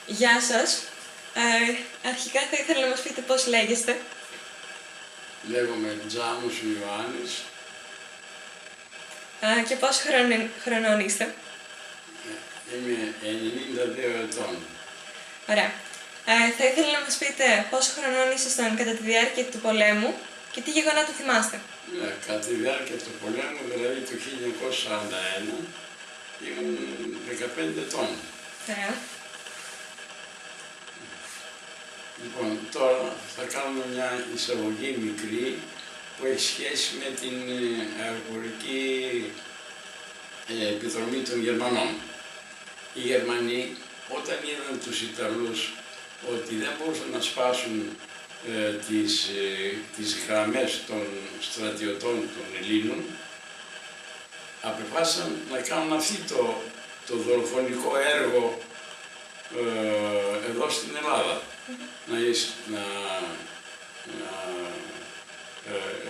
Γεια σας. Αρχικά θα ήθελα να μας πείτε πώς λέγεστε. Λέγομαι Τζάνος Ιωάννης. Και πόσο χρονών είστε. Είμαι 92 ετών. Ωραία. Θα ήθελα να μας πείτε πόσο χρονών ήσασταν κατά τη διάρκεια του πολέμου και τι γεγονότα θυμάστε. Ναι, κατά τη διάρκεια του πολέμου, δηλαδή το 1941, ήμουν 15 ετών. Ωραία. Λοιπόν, τώρα θα κάνουμε μια εισαγωγή μικρή που έχει σχέση με την αεροπορική επιδρομή των Γερμανών. Οι Γερμανοί, όταν είδαν τους Ιταλούς ότι δεν μπορούσαν να σπάσουν τις γραμμές των στρατιωτών των Ελλήνων, αποφάσισαν να κάνουν το δολοφονικό έργο εδώ στην Ελλάδα. Να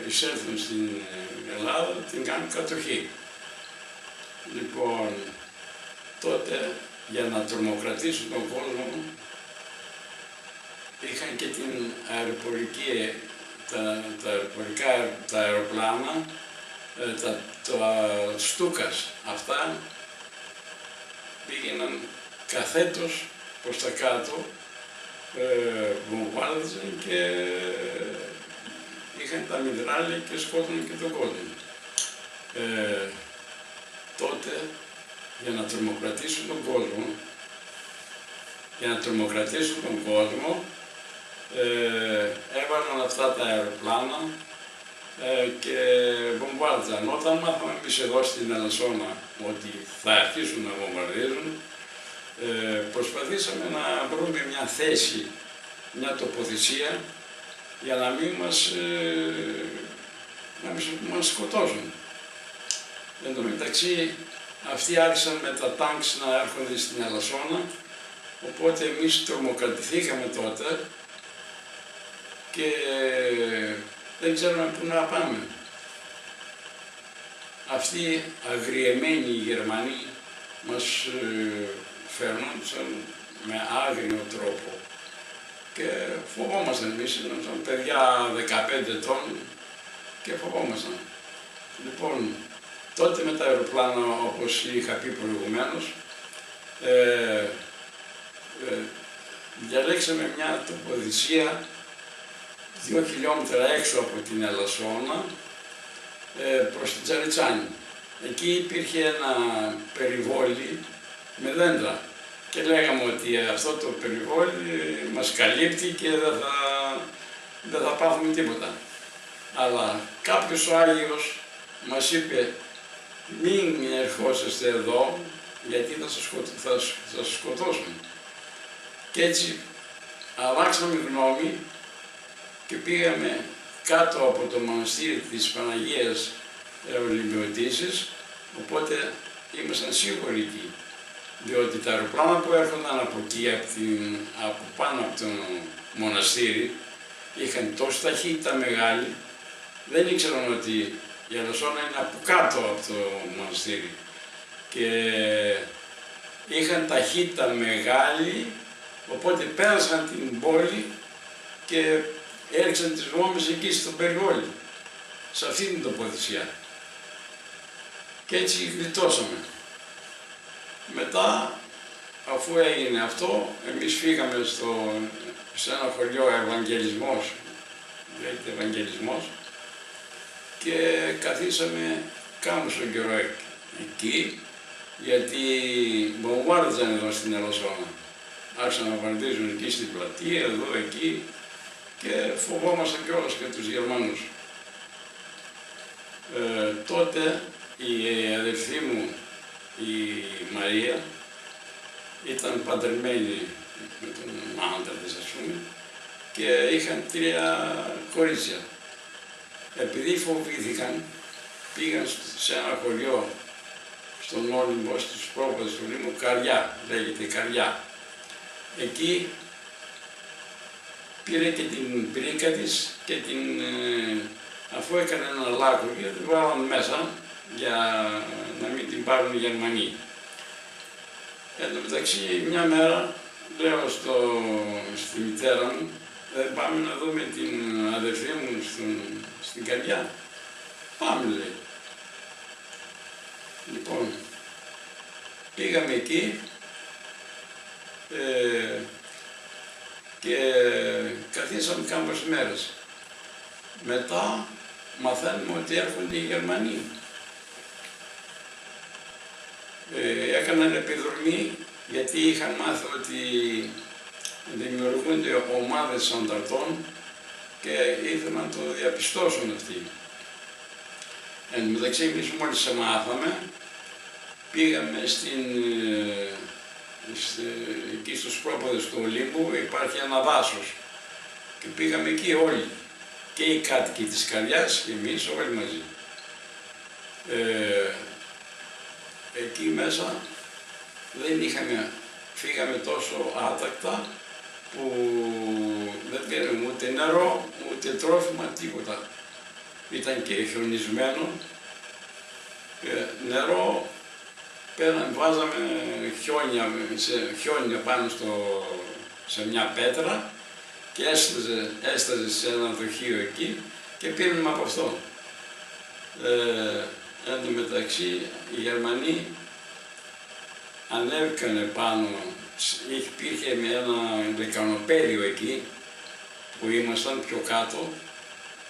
εισέλθουν στην Ελλάδα, την κάνουν κατοχή. Λοιπόν, τότε για να τρομοκρατήσουν τον κόσμο είχαν και την αεροπορική, τα αεροπλάνα, τα Στούκας. Αυτά πήγαιναν καθέτος προς τα κάτω, βομβάρδιζαν και είχαν τα μυδράλια και σκότωναν και τον κόσμο. Τότε, για να τρομοκρατήσουν τον κόσμο, έβαλαν αυτά τα αεροπλάνα και βομβάρδιζαν. Όταν μάθαμε εμείς εδώ στην Ελασσόνα ότι θα αρχίσουν να βομβαρδίζουν, προσπαθήσαμε να βρούμε μια θέση, μια τοποθεσία για να μην μας σκοτώσουν. Εν τω μεταξύ, αυτοί άρχισαν με τα τάγκς να έρχονται στην Ελασσόνα, οπότε εμείς τρομοκρατηθήκαμε τότε και δεν ξέραμε πού να πάμε. Αυτοί αγριεμένοι οι Γερμανοί μας φέρνονταν με άγριο τρόπο και φοβόμασταν εμείς, ήμασταν παιδιά 15 ετών και φοβόμασταν. Λοιπόν, τότε με τα αεροπλάνα, όπως είχα πει προηγουμένως, διαλέξαμε μια τοποθεσία 2 χιλιόμετρα έξω από την Ελασσόνα, προς την Τζαριτσάνη. Εκεί υπήρχε ένα περιβόλι με δέντρα και λέγαμε ότι αυτό το περιβόλι μας καλύπτει και δεν θα πάθουμε τίποτα. Αλλά κάποιος ο Άγιος μας είπε μην ερχόσαστε εδώ γιατί θα σας σκοτώσουν. Και έτσι αλλάξαμε γνώμη και πήγαμε κάτω από το μοναστήρι της Παναγίας Ολυμπιωτήσης, οπότε ήμασταν σίγουροι εκεί. Διότι τα αεροπλάνα που έρχονταν από εκεί, από πάνω από το μοναστήρι, είχαν τόση ταχύτητα μεγάλη, δεν ήξεραν ότι η Ελασσόνα είναι από κάτω από το μοναστήρι. Και είχαν ταχύτητα μεγάλη, οπότε πέρασαν την πόλη και έριξαν τις βόμβες εκεί στο περιβόλι, σε αυτή την τοποθεσία. Και έτσι γλιτώσαμε. Μετά, αφού έγινε αυτό, εμείς φύγαμε σε ένα χωριό Ευαγγελισμός, λέγεται Ευαγγελισμός, και καθίσαμε κάμουσο καιρό εκεί, γιατί βομβάρδιζαν εδώ στην Ελασσόνα. Άρχισαν να βομβαρδίζουν εκεί στην πλατεία, εδώ, εκεί, και φοβόμασταν κιόλας και τους Γερμανούς. Τότε η αδερφή μου, η Μαρία, ήταν παντρεμένη με τον άντρα της, ας πούμε, και είχαν 3 κορίτσια. Επειδή φοβήθηκαν, πήγαν σε ένα χωριό στον Όλυμπο, στους πρόποδες του Λίμου, Καριά, λέγεται Καριά. Εκεί πήρε και την πρίκα της και αφού έκανε ένα λάκκο και την βάλαν μέσα για να μην την πάρουν οι Γερμανοί. Εν τω μεταξύ, μια μέρα λέω στη μητέρα μου, δεν πάμε να δούμε την αδερφή μου στην Καρδιά. Πάμε, λέει. Λοιπόν, πήγαμε εκεί και καθίσαμε κάποιες μέρες. Μετά μαθαίνουμε ότι έρχονται οι Γερμανοί. Έκαναν επιδρομή γιατί είχαν μάθει ότι δημιουργούνται ομάδες ανταρτών και ήθελαν να το διαπιστώσουν αυτοί. Εν τω μεταξύ, εμείς μόλις μάθαμε, πήγαμε εκεί στους πρόποδες του Ολύμπου, υπάρχει ένα δάσος και πήγαμε εκεί όλοι, και οι κάτοικοι της Καρδιάς και εμείς όλοι μαζί. Εκεί μέσα φύγαμε τόσο άτακτα που δεν πήραμε ούτε νερό, ούτε τρόφιμα, τίποτα. Ήταν και χιονισμένο, νερό βάζαμε χιόνια πάνω σε μια πέτρα και έσταζε σε ένα δοχείο εκεί και πήραμε από αυτό. Εν τω μεταξύ, οι Γερμανοί ανέβηκαν πάνω, υπήρχε ένα λεκανοπέδιο εκεί που ήμασταν πιο κάτω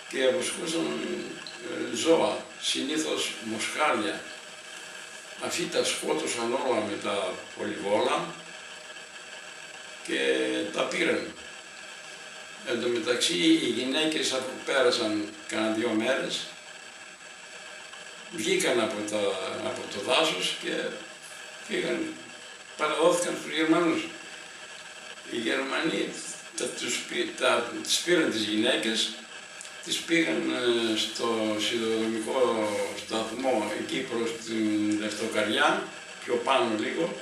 και αποσχούσαν ζώα, συνήθως μοσχάρια. Αυτοί τα σκότωσαν όλα με τα πολυβόλα και τα πήραν. Εν τω μεταξύ, οι γυναίκες αφού πέρασαν κάνα 2 μέρες, βγήκαν από το δάσος και παραδόθηκαν στους Γερμανούς. Οι Γερμανοί τις πήραν τις γυναίκες, τις πήγαν στο σιδηροδρομικό σταθμό εκεί προς την Λευτοκαριά, πιο πάνω λίγο,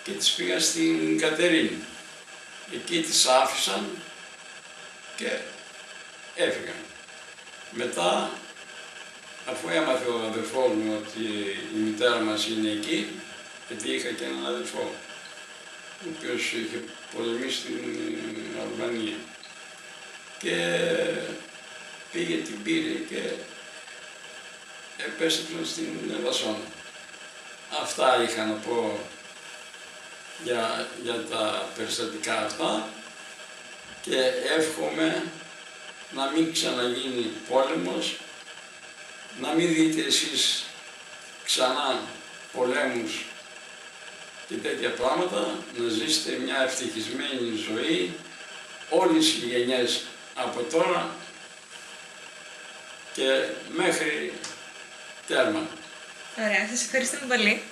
και τις πήγαν στην Κατερίνη. Εκεί τις άφησαν και έφυγαν. Μετά, αφού έμαθε ο αδερφός μου ότι η μητέρα μας είναι εκεί, γιατί είχα και έναν αδερφό, ο οποίος είχε πολεμήσει στην Αλβανία, και πήγε, την πήρε και επέστρεψαν στην Λασσόνα. Αυτά είχα να πω για τα περιστατικά αυτά και εύχομαι να μην ξαναγίνει πόλεμος, να μην δείτε εσείς ξανά πολέμους και τέτοια πράγματα, να ζήσετε μια ευτυχισμένη ζωή όλες οι γενιές από τώρα και μέχρι τέρμα. Ωραία, σας ευχαριστούμε πολύ.